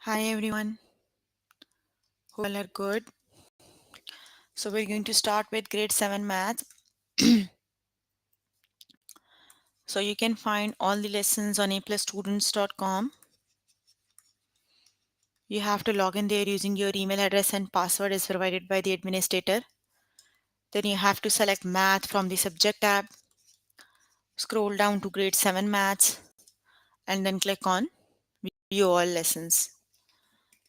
Hi everyone, hope all are good. So we're going to start with grade 7 math. So you can find all the lessons on aplusstudents.com. You have to log in there using your email address and password as provided by the administrator. Then you have to select math from the subject tab, scroll down to grade 7 maths and then click on view all lessons.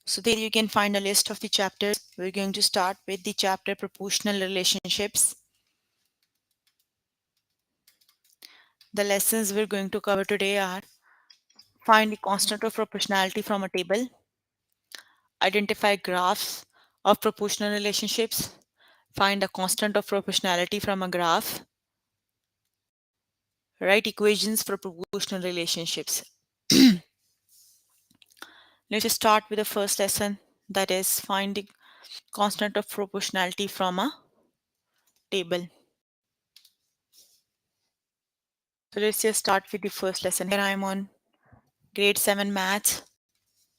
So there you can find a list of the chapters. We're going to start with the chapter proportional relationships. The lessons we're going to cover today are: find the constant of proportionality from a table, identify graphs of proportional relationships, find a constant of proportionality from a graph, write equations for proportional relationships. Let's start with the first lesson, that is find the constant of proportionality from a table. So let's just start with the first lesson. Here I am on grade 7 maths.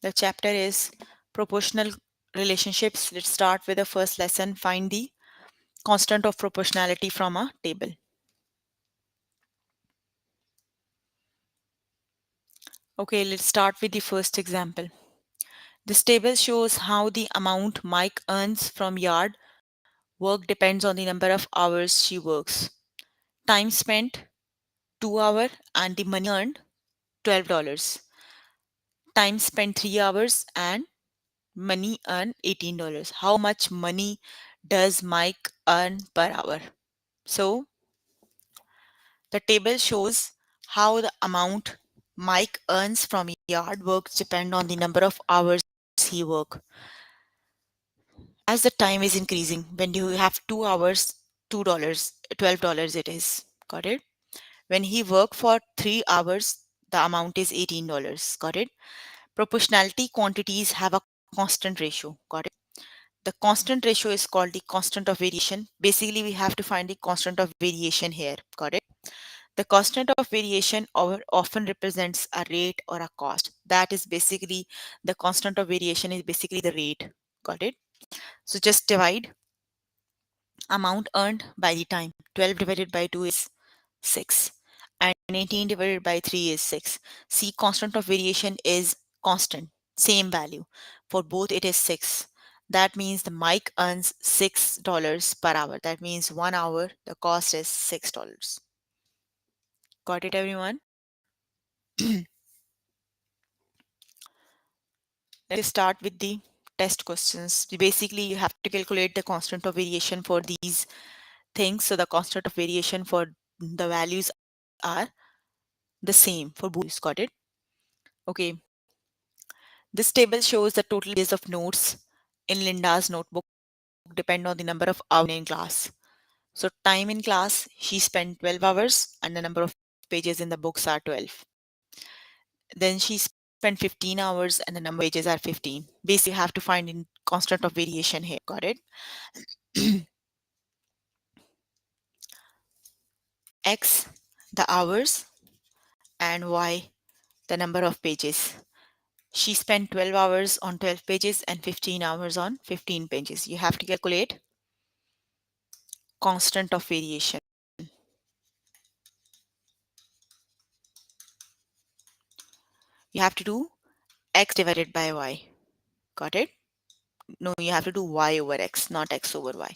The chapter is proportional relationships. Let's start with the first lesson, find the constant of proportionality from a table. Okay, let's start with the first example. This table shows how the amount Mike earns from yard work depends on the number of hours she works. Time spent 2 hours and the money earned $12. Time spent 3 hours and money earned $18. How much money does Mike earn per hour? So the table shows how the amount Mike earns from yard work depend on the number of hours he work. As the time is increasing, when you have 2 hours, $2, $12 it is. Got it? When he work for 3 hours, the amount is $18. Got it? Proportionality quantities have a constant ratio. Got it? The constant ratio is called the constant of variation. Basically, we have to find the constant of variation here. Got it? The constant of variation often represents a rate or a cost. That is basically the constant of variation is basically the rate. Got it? So just divide amount earned by the time. 12 divided by 2 is 6 and 18 divided by 3 is 6. See, constant of variation is constant, same value. For both it is 6. That means the mic earns $6 per hour. That means 1 hour, the cost is $6. Got it, everyone? Let's start with the test questions. Basically, you have to calculate the constant of variation for these things. So the constant of variation for the values are the same for both. Got it? Okay. This table shows the total pages of notes in Linda's notebook depend on the number of hours in class. So time in class, she spent 12 hours and the number of pages in the books are 12. Then she spent 15 hours and the number of pages are 15. Basically, you have to find in constant of variation here. Got it? X, the hours, and Y, the number of pages. She spent 12 hours on 12 pages and 15 hours on 15 pages. You have to calculate constant of variation. You have to do X divided by Y. Got it? No, you have to do Y over X, not X over Y.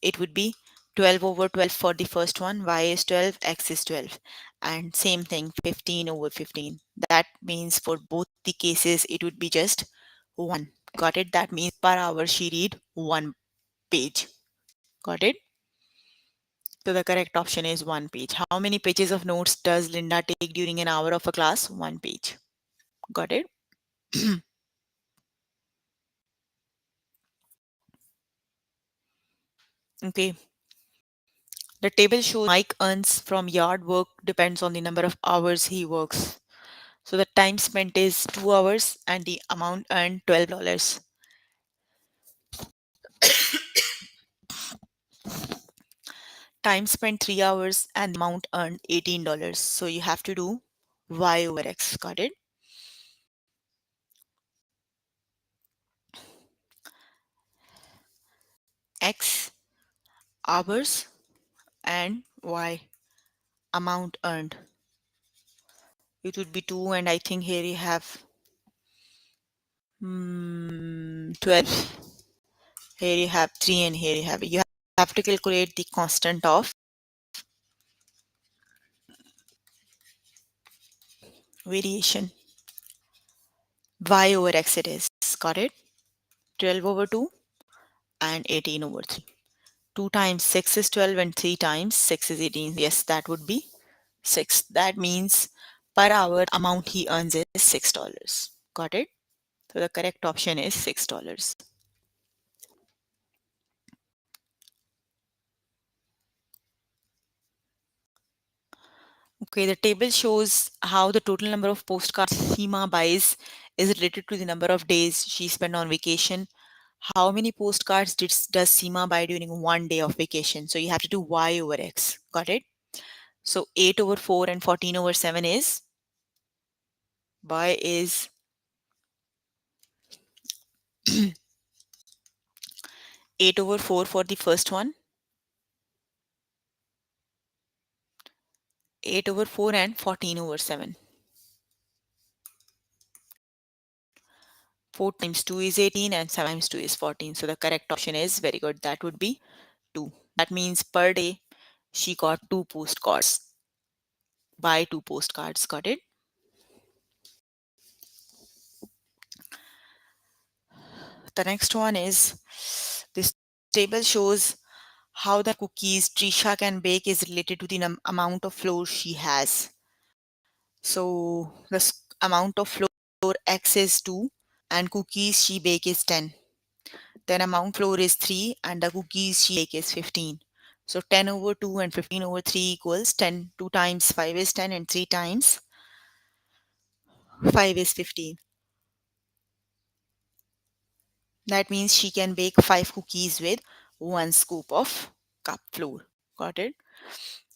It would be 12 over 12 for the first one. Y is 12, X is 12. And same thing, 15 over 15. That means for both the cases, it would be just 1. Got it? That means per hour she read 1 page. Got it? So the correct option is 1 page. How many pages of notes does Linda take during an hour of a class? 1 page. Got it? Okay. The table shows Mike earns from yard work depends on the number of hours he works. So the time spent is 2 hours and the amount earned $12. Time spent 3 hours and the amount earned $18. So you have to do Y over X. Got it? X hours and Y amount earned. It would be 2, and I think here you have 12. Here you have 3, and here you have to calculate the constant of variation. Y over X it is. Got it? 12 over 2 and 18 over 3. 2 times 6 is 12 and 3 times 6 is 18. Yes, that would be 6. That means per hour amount he earns is $6. Got it? So the correct option is $6. Okay, the table shows how the total number of postcards Seema buys is related to the number of days she spent on vacation. How many postcards does Seema buy during one day of vacation? So you have to do Y over X. Got it? So 8 over 4 and 14 over 7 is Y is 8 over 4 for the first one, 8 over 4 and 14 over 7. 4 times 2 is 18 and 7 times 2 is 14. So the correct option is very good. That would be 2. That means per day she got 2 postcards. Buy 2 postcards. Got it? The next one is this table shows how the cookies Trisha can bake is related to the amount of flour she has. So the amount of flour X is 2 and cookies she bake is 10. Then amount flour is 3 and the cookies she bake is 15. So 10 over 2 and 15 over 3 equals 10. 2 times 5 is 10 and 3 times 5 is 15. That means she can bake 5 cookies with 1 scoop of cup flour. Got it?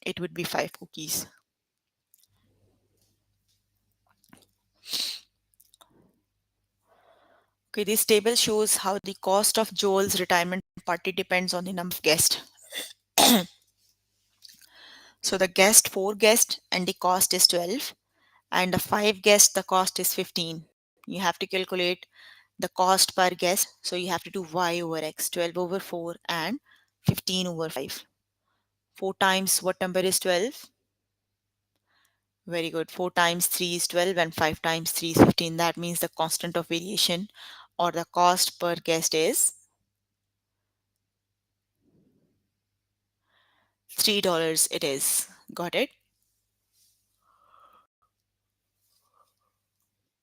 It would be 5 cookies. Okay, this table shows how the cost of Joel's retirement party depends on the number of guests. So the guest 4 guests and the cost is 12 and the 5 guests the cost is 15. You have to calculate the cost per guest. So you have to do Y over X, 12 over 4 and 15 over 5. 4 times what number is 12? Very good. 4 times 3 is 12 and 5 times 3 is 15. That means the constant of variation or the cost per guest is $3 it is. Got it?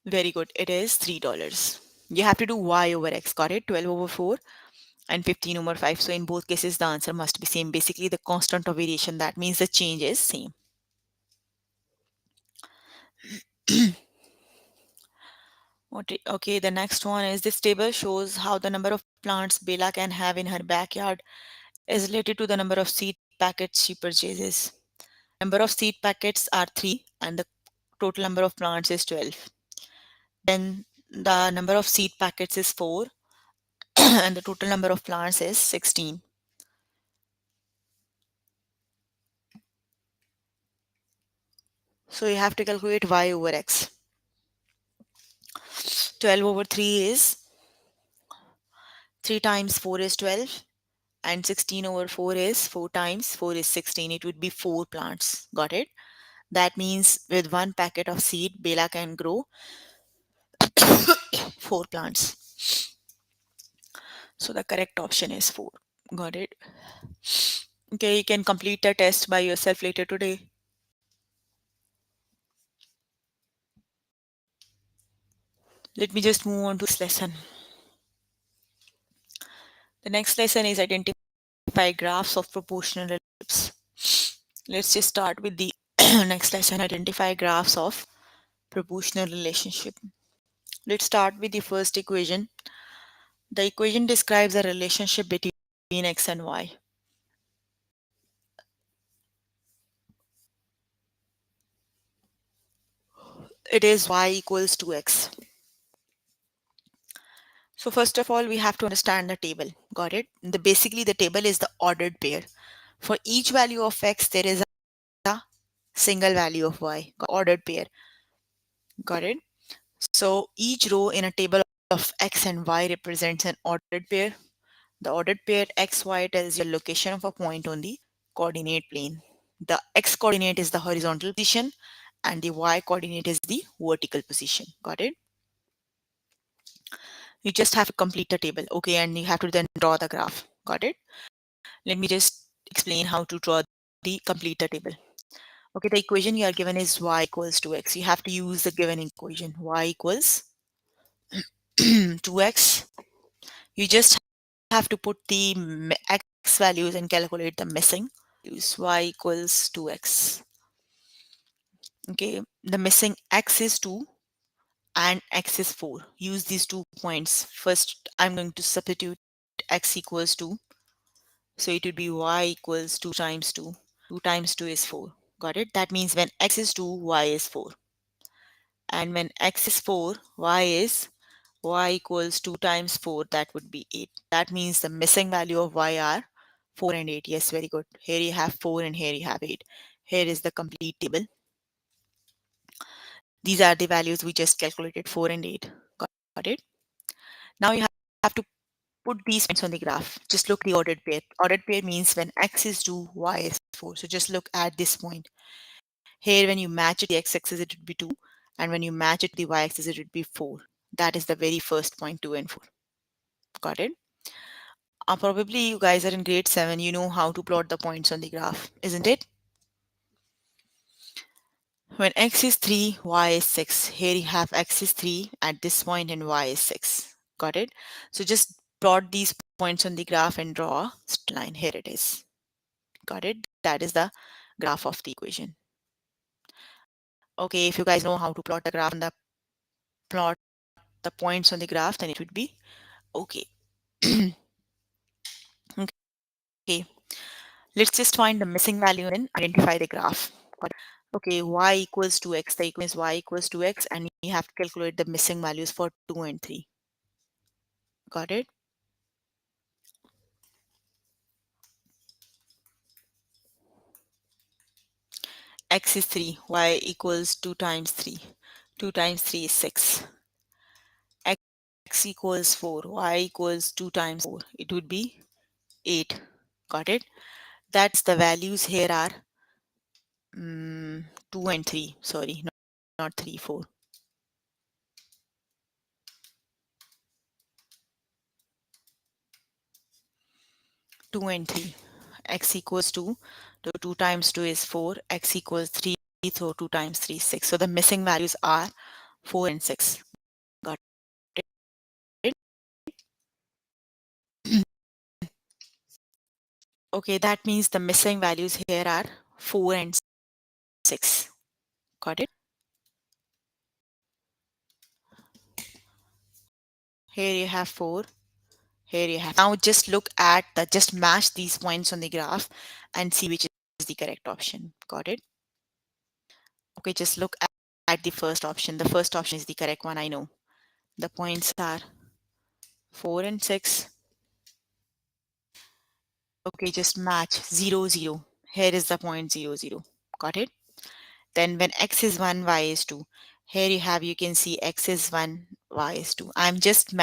Very good. It is $3. You have to do Y over X. Got it? 12 over 4 and 15 over 5. So in both cases, the answer must be same. Basically, the constant of variation. That means the change is same. Okay, the next one is this table shows how the number of plants Bella can have in her backyard is related to the number of seed packets she purchases. Number of seed packets are 3 and the total number of plants is 12. Then the number of seed packets is 4 and the total number of plants is 16. So you have to calculate Y over X. 12 over 3 is 3 times 4 is 12 and 16 over 4 is 4 times 4 is 16. It would be 4 plants. Got it? That means with one packet of seed, Bella can grow 4 plants. So the correct option is 4. Got it? Okay, you can complete the test by yourself later today. Let me just move on to this lesson. The next lesson is identify graphs of proportional relationships. Let's just start with the next lesson, identify graphs of proportional relationship. Let's start with the first equation. The equation describes a relationship between x and y. It is y equals 2x. So first of all, we have to understand the table. Got it? Basically, the table is the ordered pair. For each value of x, there is a single value of y. Ordered pair. Got it? So each row in a table of x and y represents an ordered pair. The ordered pair xy tells you the location of a point on the coordinate plane. The x coordinate is the horizontal position and the y coordinate is the vertical position. Got it? You just have to complete the table. Okay, and you have to then draw the graph. Got it? Let me just explain how to draw the complete the table. Okay, the equation you are given is y equals 2x. You have to use the given equation. Y equals 2x. You just have to put the x values and calculate the missing values. Y equals 2x. Okay, the missing x is 2 and x is 4. Use these 2 points. First, I'm going to substitute x equals 2. So it would be y equals 2 times 2. 2 times 2 is 4. Got it? That means when x is 2, y is 4. And when x is 4, y equals 2 times 4, that would be 8. That means the missing value of y are 4 and 8. Yes, very good. Here you have 4 and here you have 8. Here is the complete table. These are the values we just calculated, 4 and 8. Got it? Now you have to put these points on the graph. Just look the ordered pair. Ordered pair means when x is 2, y is 4. So just look at this point. Here, when you match it to the x-axis, it would be 2. And when you match it to the y-axis, it would be 4. That is the very first point, 2 and 4. Got it? Probably you guys are in grade 7. You know how to plot the points on the graph, isn't it? When x is 3, y is 6. Here you have x is 3 at this point and y is 6. Got it? So just plot these points on the graph and draw a straight line. Here it is. Got it? That is the graph of the equation. Okay, if you guys know how to plot the graph and plot the points on the graph, then it would be okay. Okay, let's just find the missing value and identify the graph. Got it? Okay, y equals 2x. The equation is y equals 2x and you have to calculate the missing values for 2 and 3. Got it? X is 3, y equals 2 times 3. 2 times 3 is 6. X equals 4, y equals 2 times 4. It would be 8. Got it? That's the values here are 2 and 3. Sorry, not 3, 4. 2 and 3. X equals 2. So 2 times 2 is 4. X equals 3. So 2 times 3 is 6. So the missing values are 4 and 6. Got it? Okay, that means the missing values here are 4 and 6. Got it? Here you have 4. Here you have. Now just look at just match these points on the graph and see which is the correct option. Got it? Okay, just look at the first option. The first option is the correct one, I know. The points are 4 and 6. Okay, just match 0, 0. Here is the point 0, 0. Got it? Then when x is 1, y is 2. Here you can see x is 1, y is 2. I'm just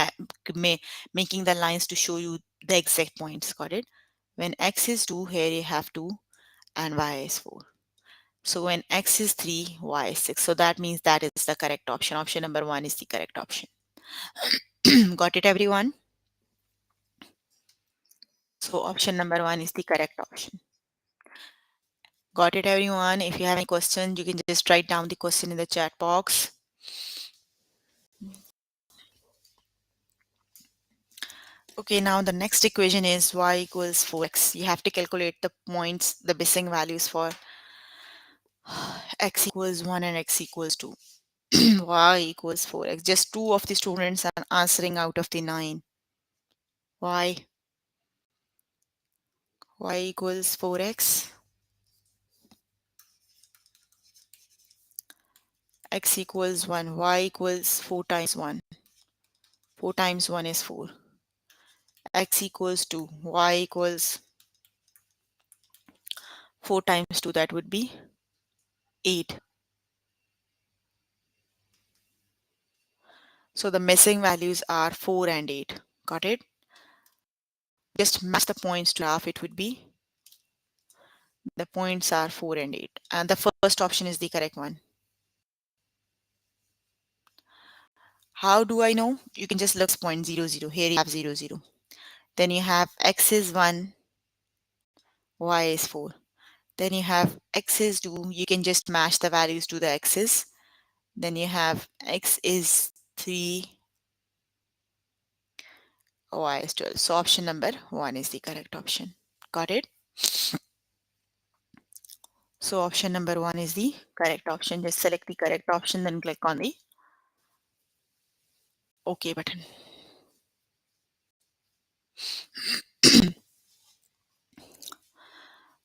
making the lines to show you the exact points. Got it? When x is 2, here you have 2 and y is 4. So when x is 3, y is 6. So that means that is the correct option. Option number 1 is the correct option. Got it, everyone? So option number 1 is the correct option. Got it, everyone? If you have any questions, you can just write down the question in the chat box. Okay, now the next equation is y equals 4x. You have to calculate the points, the missing values for x equals 1 and x equals 2. Y equals 4x. Just 2 of the students are answering out of the 9. Y equals 4x. X equals 1. Y equals 4 times 1. 4 times 1 is 4. X equals 2. Y equals 4 times 2, that would be 8. So the missing values are 4 and 8. Got it? Just match the points to graph. It would be the points are 4 and 8. And the first option is the correct one. How do I know? You can just look at point 0, 0. Here you have 0, 0. Then you have X is 1, Y is 4. Then you have X is 2. You can just match the values to the X's. Then you have X is 3, Y is 12. So option number 1 is the correct option. Got it? So option number 1 is the correct option. Just select the correct option, then click on the OK button.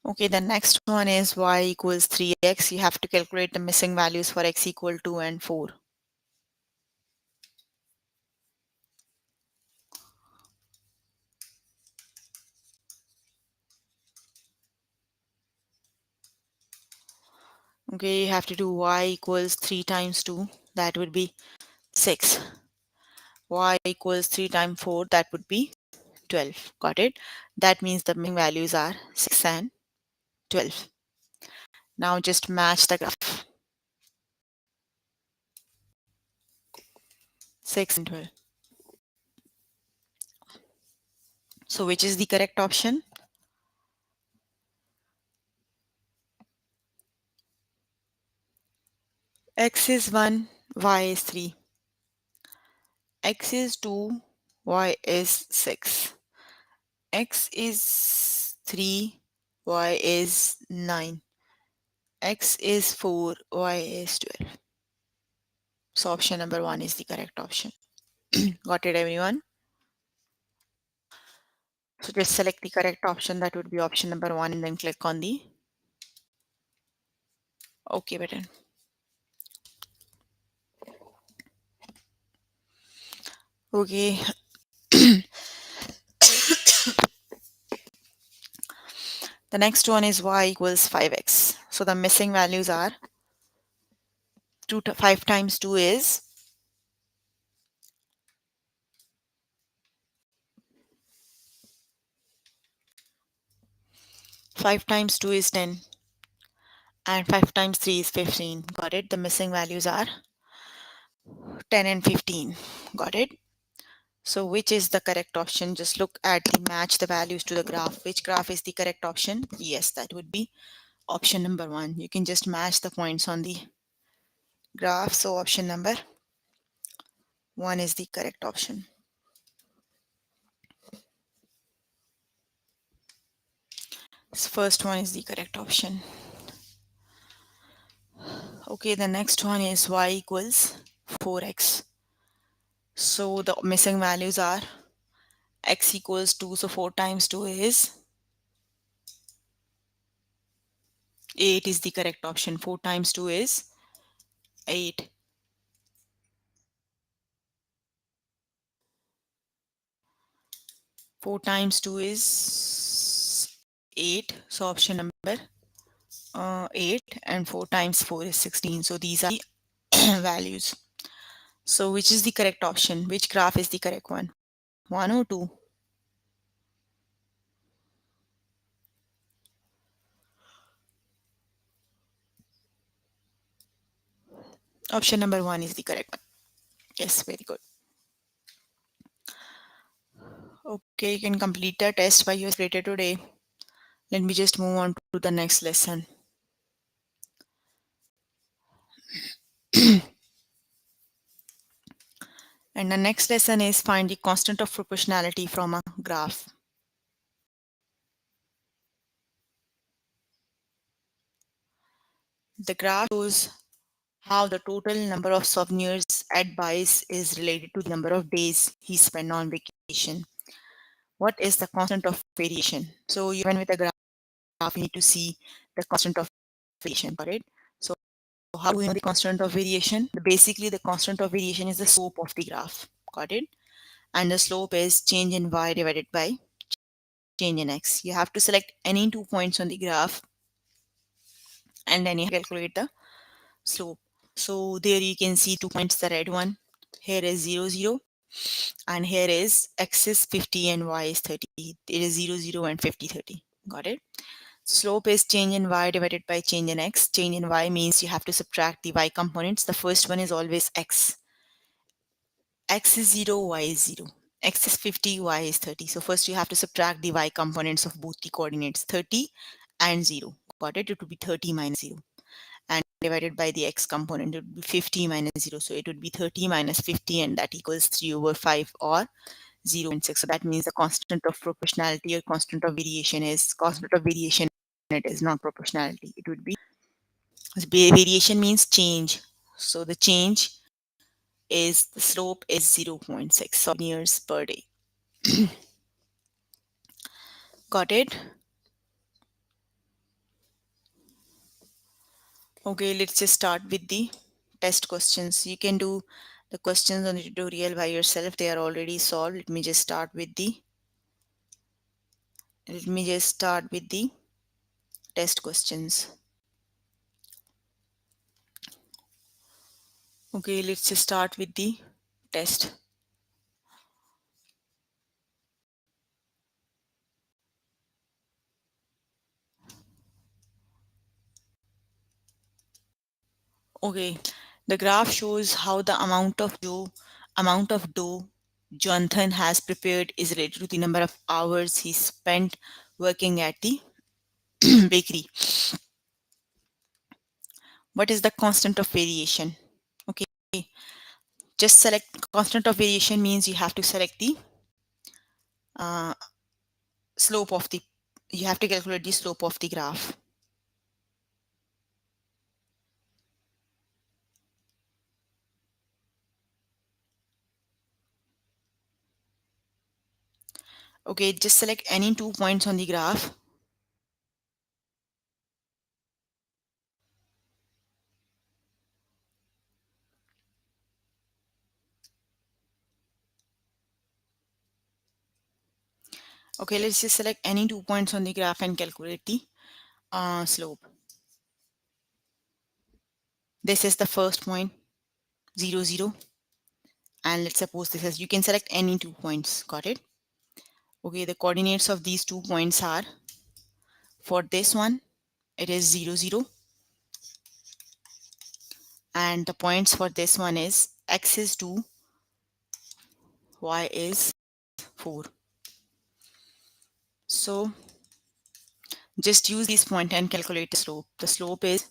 Okay, the next one is y equals 3x. You have to calculate the missing values for x equal 2 and 4. Okay, you have to do y equals 3 times 2. That would be 6. Y equals 3 times 4. That would be 12. Got it? That means the missing values are 6 and 12. Now just match the graph. 6 and 12. So which is the correct option? X is 1, y is 3. X is 2, y is 6. X is 3, y is 9. X is 4, y is 12. So option number 1 is the correct option. Got it, everyone? So just select the correct option. That would be option number 1 and then click on the OK button. Okay. The next one is y equals 5x. So the missing values are 5 times 2 is 5 times 2 is 10 and 5 times 3 is 15. Got it? The missing values are 10 and 15. Got it? So which is the correct option? Just look at the match the values to the graph. Which graph is the correct option? Yes, that would be option number 1. You can just match the points on the graph. So option number 1 is the correct option. So first one is the correct option. Okay, the next one is y equals 4x. So the missing values are x equals 2. So 4 times 2 is 8 is the correct option. 4 times 2 is 8. 4 times 2 is 8. So option number 8 and 4 times 4 is 16. So these are the values. So which is the correct option? Which graph is the correct one? 1 or 2? Option number 1 is the correct one. Yes, very good. Okay, you can complete the test by your creator today. Let me just move on to the next lesson. And the next lesson is find the constant of proportionality from a graph. The graph shows how the total number of souvenirs Ed buys is related to the number of days he spent on vacation. What is the constant of variation? So even with a graph, you need to see the constant of variation, correct? So how do we know the constant of variation? Basically, the constant of variation is the slope of the graph, got it? and the slope is change in y divided by change in x. You have to select any 2 points on the graph and then you calculate the slope. So there you can see 2 points, the red one. Here is 0, 0, and here is x is 50 and y is 30. It is 0, 0 and 50, 30. Got it? Slope is change in y divided by change in x. Change in y means you have to subtract the y components. The first one is always x. X is 0, y is 0. X is 50, y is 30. So first you have to subtract the y components of both the coordinates 30 and 0. Got it? It would be 30 minus 0. And divided by the x component, it would be 50 minus 0. So it would be 30 minus 50 and that equals 3 over 5 or 0.6. So that means the constant of proportionality or constant of variation is constant of variation. It is not proportionality. It would be variation means change. So the change is the slope is 0.6 centimeters per day. Got it? Okay, let's just start with the test questions. You can do the questions on the tutorial by yourself. They are already solved. Let me just start with the test questions. Okay, let's just start with the test. Okay, the graph shows how the amount of dough Jonathan has prepared is related to the number of hours he spent working at the bakery. What is the constant of variation? Okay, just select constant of variation means you have to select the uh, slope of the, you have to calculate the slope of the graph. Okay, just select any 2 points on the graph. Okay, let's just select any 2 points on the graph and calculate the slope. This is the first point, 0, 0. And let's suppose this is, you can select any 2 points. Got it? Okay, the coordinates of these 2 points are, for this one, it is 0, 0. And the points for this one is x is 2, y is 4. So just use this point and calculate the slope. The slope is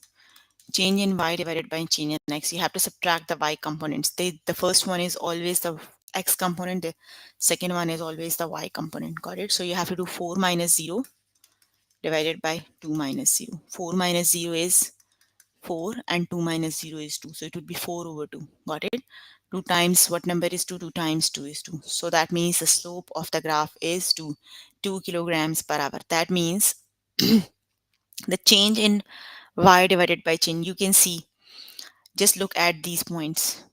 change in y divided by change in x. You have to subtract the y components. The first one is always the x component. The second one is always the y component. Got it? So you have to do 4 minus 0 divided by 2 minus 0. 4 minus 0 is 4 and 2 minus 0 is 2. So it would be 4 over 2. Got it? 2 times what number is 2? 2 times 2 is 2. So that means the slope of the graph is 2 kilograms per hour. That means the change in y divided by change, you can see, just look at these points.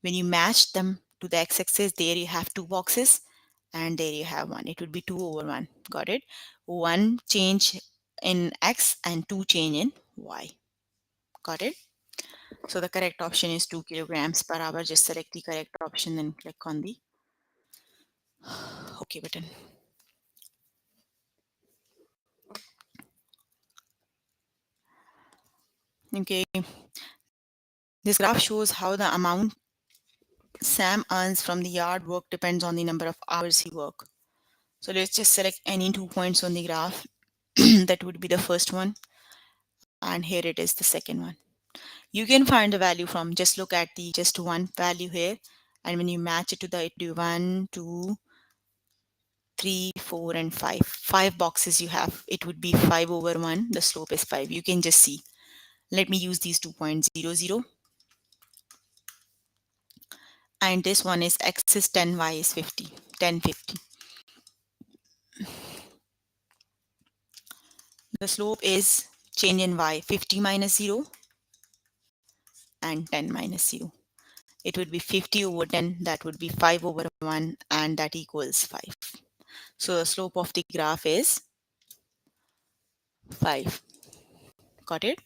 When you match them to the x-axis, there you have 2 boxes and there you have 1. It would be 2 over 1. Got it? 1 change in x and 2 change in y. Got it? So the correct option is 2 kilograms per hour. Just select the correct option and click on the OK button. Okay. This graph shows how the amount Sam earns from the yard work depends on the number of hours he works. So let's just select any 2 points on the graph. That would be the first one. And here it is, the second one. You can find the value from, just look at the just one value here. And when you match it to the 1, 2, 3, 4, and 5. 5 boxes you have. It would be 5 over 1. The slope is 5. You can just see. Let me use these 2 points, 0, 0. And this one is x is 10, y is 50. 10, 50. The slope is change in y, 50 minus 0 and 10 minus 0. it would be 50 over 10, that would be 5 over 1, and that equals 5. So the slope of the graph is 5. Got it?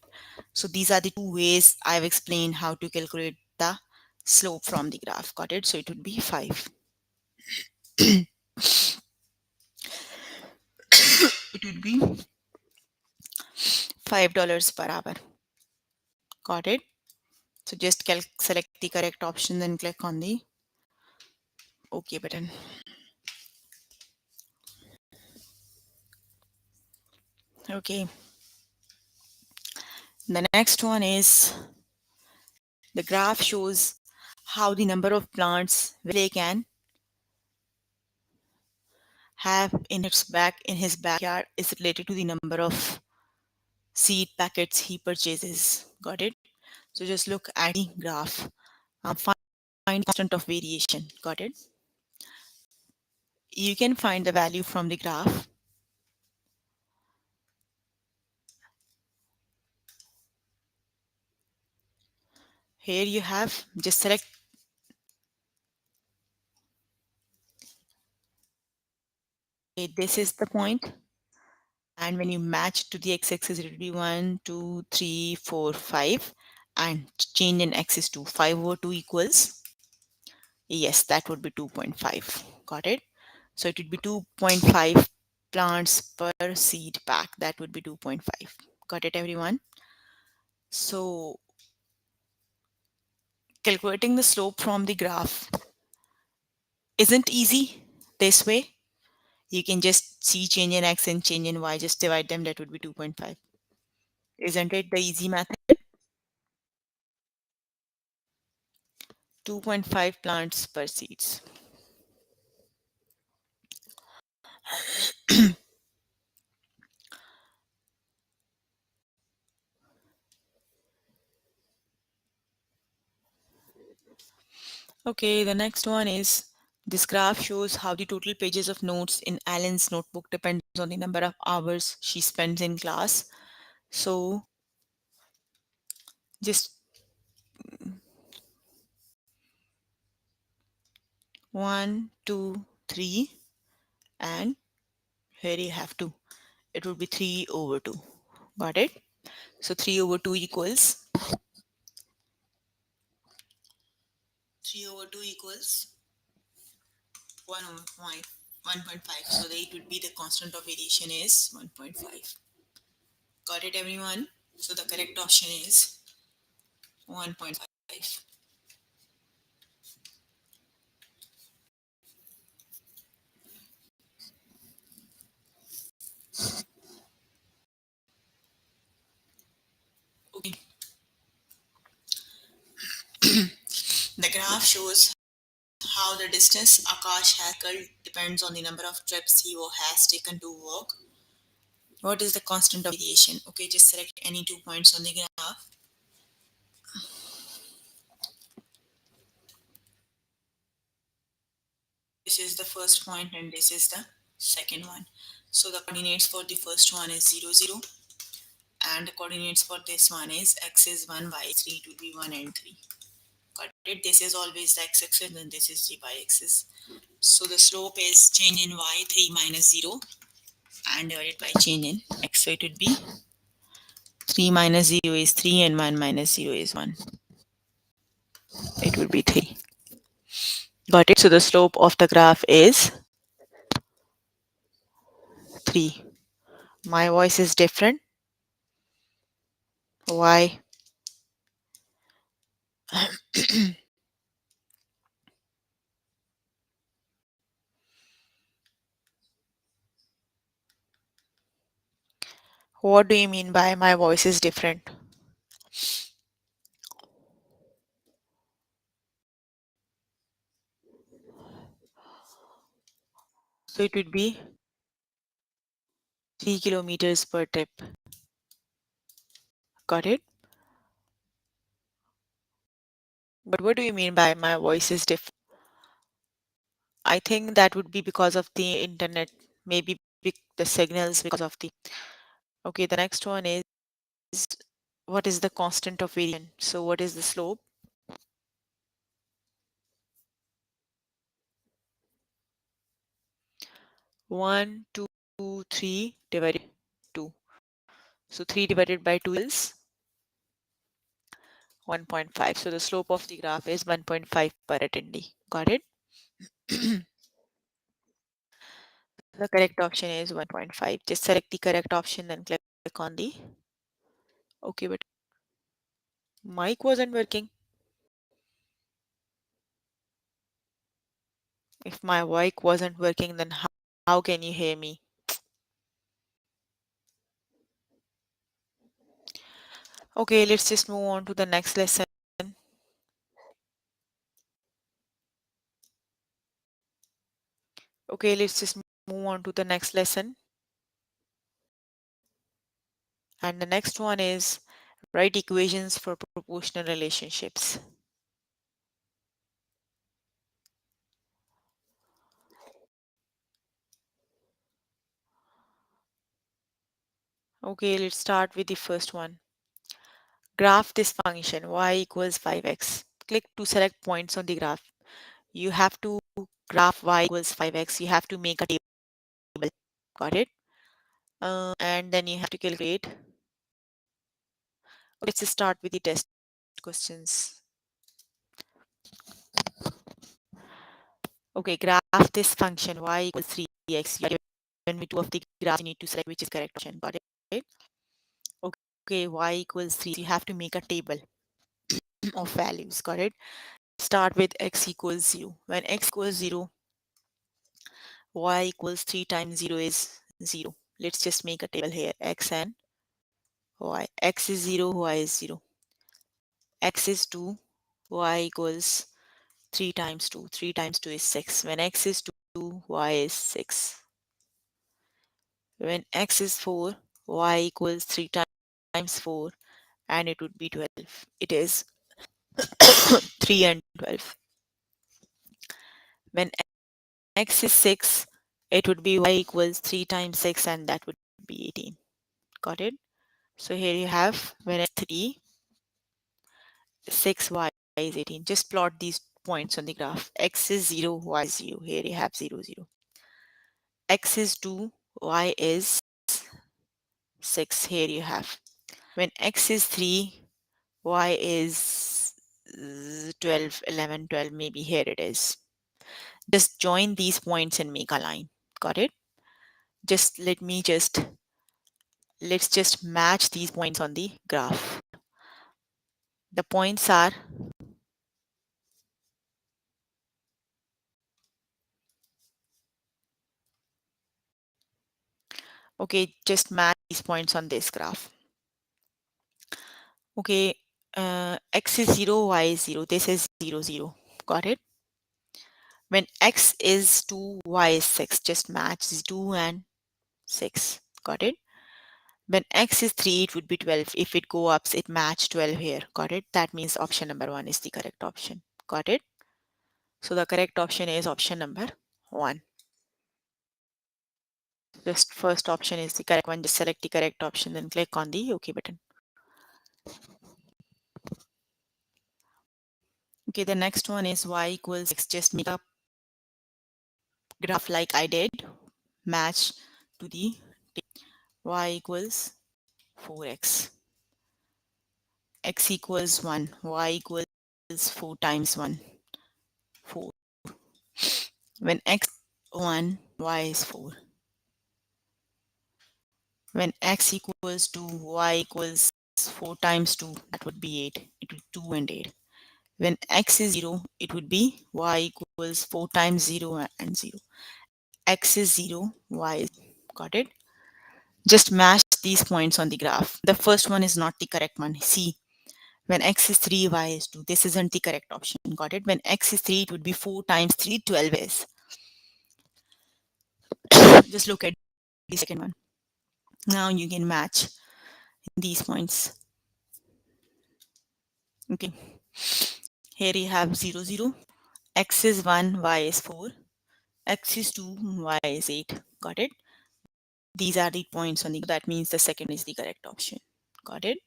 So these are the two ways I've explained how to calculate the slope from the graph. Got it? So it would be 5. It would be $5 per hour. Got it? So just select the correct option and click on the OK button. Okay. The next one is the graph shows how the number of plants Vile can have in his backyard is related to the number of seed packets he purchases. Got it? So just look at the graph. Find constant of variation. Got it? You can find the value from the graph. Here you have, just select. This is the point, and when you match to the x-axis, it will be 1, 2, 3, 4, 5, and change in axis to 5 over 2 equals, yes, that would be 2.5. Got it? So it would be 2.5 plants per seed pack. That would be 2.5. Got it, everyone? So calculating the slope from the graph isn't easy this way. You can just see change in x and change in y, just divide them, that would be 2.5. Isn't it the easy method? 2.5 plants per seeds. Okay, the next one is this graph shows how the total pages of notes in Alan's notebook depends on the number of hours she spends in class. So just 1, 2, 3, and here you have 2. It would be 3 over 2. Got it? So 3 over 2 equals 1 over 1.5. So it would be the constant of variation is 1.5. Got it, everyone? So the correct option is 1.5. Okay. The graph shows how the distance Akash has traveled depends on the number of trips he has taken to work. What is the constant of variation? Okay, just select any 2 points on the graph. This is the first point and this is the second one. So the coordinates for the first one is 0, 0, and the coordinates for this one is x is 1, y is 3, to be 1 and 3. Got it? This is always the x-axis and this is the y-axis. So the slope is change in y, 3 minus 0, and divided by change in x. So it would be 3 minus 0 is 3 and 1 minus 0 is 1. It would be 3. Got it? So the slope of the graph is 3. My voice is different. Why? What do you mean by my voice is different? So it would be 3 kilometers per trip. Got it? But what do you mean by my voice is different? I think that would be because of the internet, maybe the signals because of the. Okay, the next one is what is the constant of variation? So what is the slope? 1, 2, 3 divided 2. So 3 divided by 2 is 1.5. So the slope of the graph is 1.5 per attendee. Got it? The correct option is 1.5. Just select the correct option, then click on the OK button. Mic wasn't working. If my mic wasn't working, then how can you hear me? Okay, let's just move on to the next lesson. Okay, let's just move on to the next lesson. And the next one is write equations for proportional relationships. Okay, let's start with the first one. Graph this function y equals 5x. Click to select points on the graph. You have to graph y equals 5x. You have to make a table. Got it? And then you have to calculate. Let's just start with the test questions. Okay, graph this function y equals 3x. You are given with two of the graphs. You need to select which is correct option. Got it? Okay, y equals 3. So you have to make a table of values. Got it? Start with x equals 0. When x equals 0, y equals 3 times 0 is 0. Let's just make a table here. X and y. X is 0, y is 0. X is 2, y equals 3 times 2. 3 times 2 is 6. When x is 2, y is 6. When x is 4, y equals 3 times 4, and it would be 12. It is 3 and 12. When x is 6, it would be y equals 3 times 6, and that would be 18. Got it? So here you have when it's 3, 6, y is 18. Just plot these points on the graph. X is 0, y is 0. Here you have 0, 0. X is 2, y is 6. Here you have. When x is 3, y is 12, 11, 12. Maybe here it is. Just join these points and make a line. Got it? Let's just match these points on the graph. The points are okay, just match these points on this graph. Okay, x is 0, y is 0. This is 0, 0. Got it? When x is 2, y is 6. Just match 2 and 6. Got it? When x is 3, it would be 12. If it go up, it match 12 here. Got it? That means option number 1 is the correct option. Got it? So the correct option is option number 1. Just first option is the correct one. Just select the correct option, then click on the OK button. Okay, the next one is y equals x. Just make a graph like I did. Match to the y equals 4x. X equals 1. Y equals 4 times 1. 4. When x 1, y is 4. When x equals 2, y equals 4 times 2, that would be 8. It would be 2 and 8. When x is 0, it would be y equals 4 times 0 and 0. X is 0, y is. Got it? Just match these points on the graph. The first one is not the correct one. See, when x is 3, y is 2. This isn't the correct option. Got it? When x is 3, it would be 4 times 3, 12 is. Just look at the second one. Now you can match these points. Okay. Here you have 0, 0. X is 1, y is 4. X is 2, y is 8. Got it? These are the points on the, that means the second is the correct option. Got it?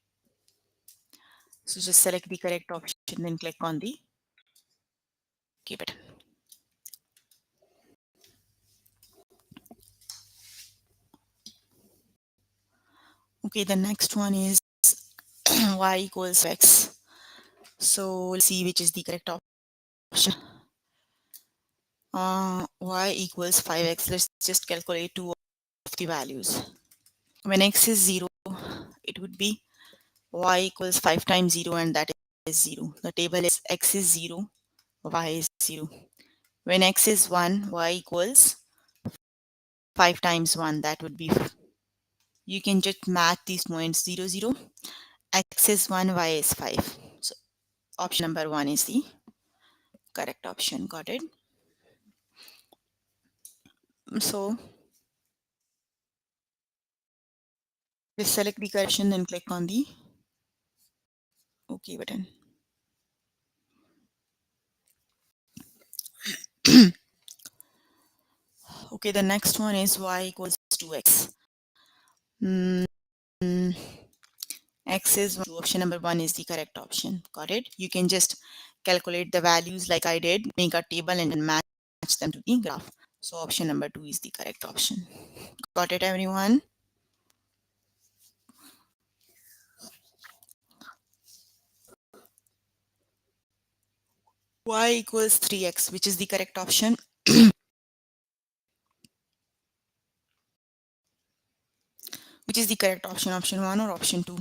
So just select the correct option, then click on the OK button. Okay, the next one is y equals x. So let's see which is the correct option. Y equals 5x. Let's just calculate two of the values. When x is 0, it would be y equals 5 times 0, and that is 0. The table is x is 0, y is 0. When x is 1, y equals 5 times 1. That would be, you can just match these points 0, 0. X is 1, y is 5. So option number 1 is the correct option. Got it? So just select the correction and click on the OK button. Okay, the next one is y equals 2x. Mm, X is 1. Option number 1 is the correct option. Got it? You can just calculate the values like I did, make a table and then match them to the graph. So option number 2 is the correct option. Got it, everyone? Y equals 3x, which is the correct option. Which is the correct option, option 1 or option 2?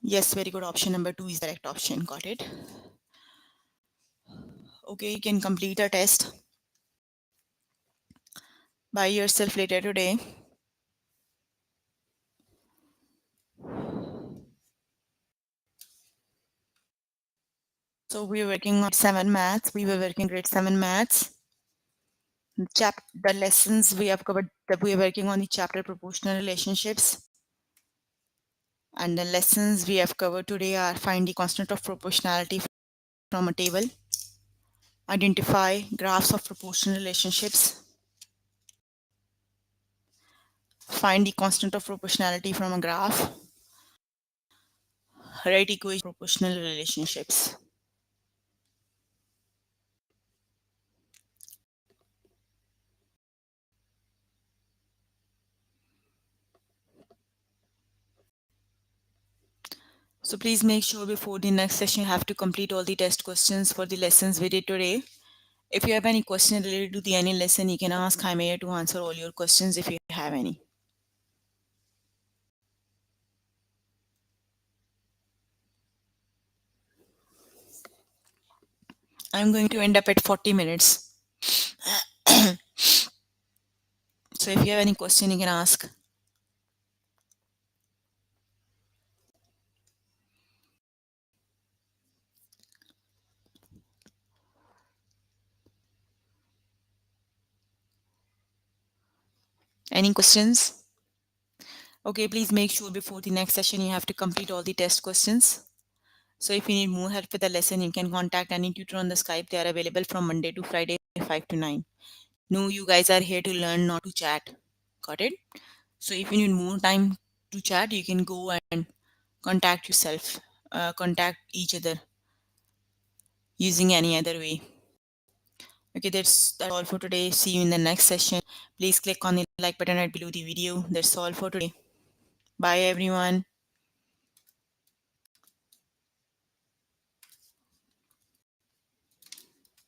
Yes, very good. Option number 2 is the correct option. Got it? Okay, you can complete a test by yourself later today. So we were working on 7 maths. We were working grade 7 maths. The lessons we have covered, that we are working on the chapter proportional relationships. And the lessons we have covered today are find the constant of proportionality from a table, identify graphs of proportional relationships, find the constant of proportionality from a graph, write equation proportional relationships. So please make sure before the next session you have to complete all the test questions for the lessons we did today. If you have any question related to the any lesson, you can ask I'm here to answer all your questions if you have any. I'm going to end up at 40 minutes. So if you have any question, you can ask. Any questions? Okay, please make sure before the next session you have to complete all the test questions. So if you need more help with the lesson, you can contact any tutor on the Skype. They are available from Monday to Friday, 5 to 9. No, you guys are here to learn, not to chat. Got it? So if you need more time to chat, you can go and contact yourself, contact each other using any other way. Okay, that's all for today. See you in the next session. Please click on the like button right below the video. That's all for today. Bye everyone.